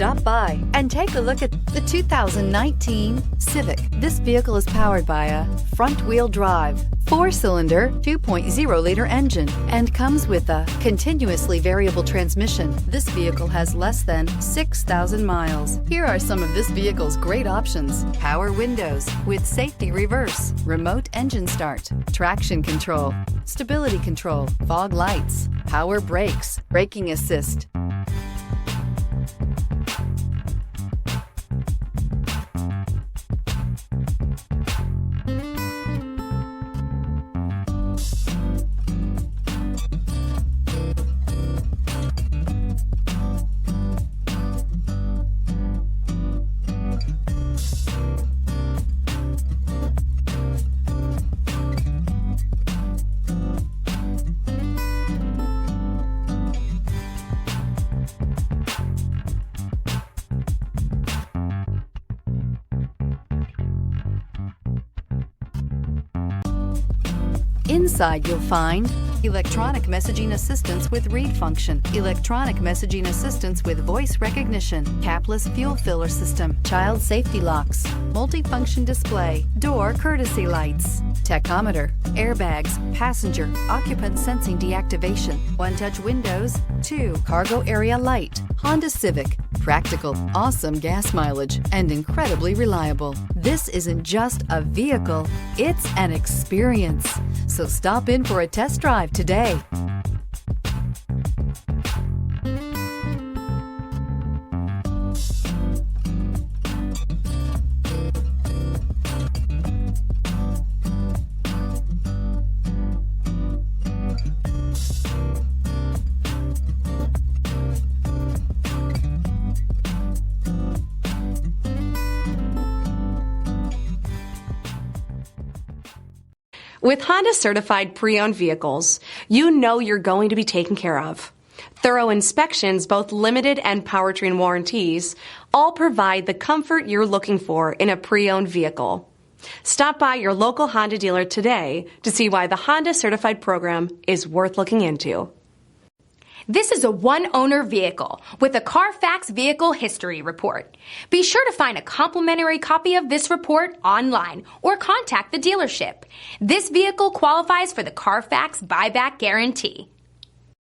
Stop by and take a look at the 2019 Civic. This vehicle is powered by a front-wheel drive, 4-cylinder, 2.0-liter engine and comes with a continuously variable transmission. This vehicle has less than 6,000 miles. Here are some of this vehicle's great options: power windows with safety reverse, remote engine start, traction control, stability control, fog lights, power brakes, braking assist. Inside you'll find electronic messaging assistance with read function, electronic messaging assistance with voice recognition, capless fuel filler system, child safety locks, multifunction display, door courtesy lights, tachometer, airbags, passenger, occupant sensing deactivation, one-touch windows, 2 cargo area light. Honda Civic, practical, awesome gas mileage, and incredibly reliable. This isn't just a vehicle, it's an experience. So stop in for a test drive today. With Honda certified pre-owned vehicles, you know you're going to be taken care of. Thorough inspections, both limited and powertrain warranties, all provide the comfort you're looking for in a pre-owned vehicle. Stop by your local Honda dealer today to see why the Honda certified program is worth looking into. This is a one-owner vehicle with a CARFAX Vehicle History Report. Be sure to find a complimentary copy of this report online or contact the dealership. This vehicle qualifies for the CARFAX Buyback Guarantee.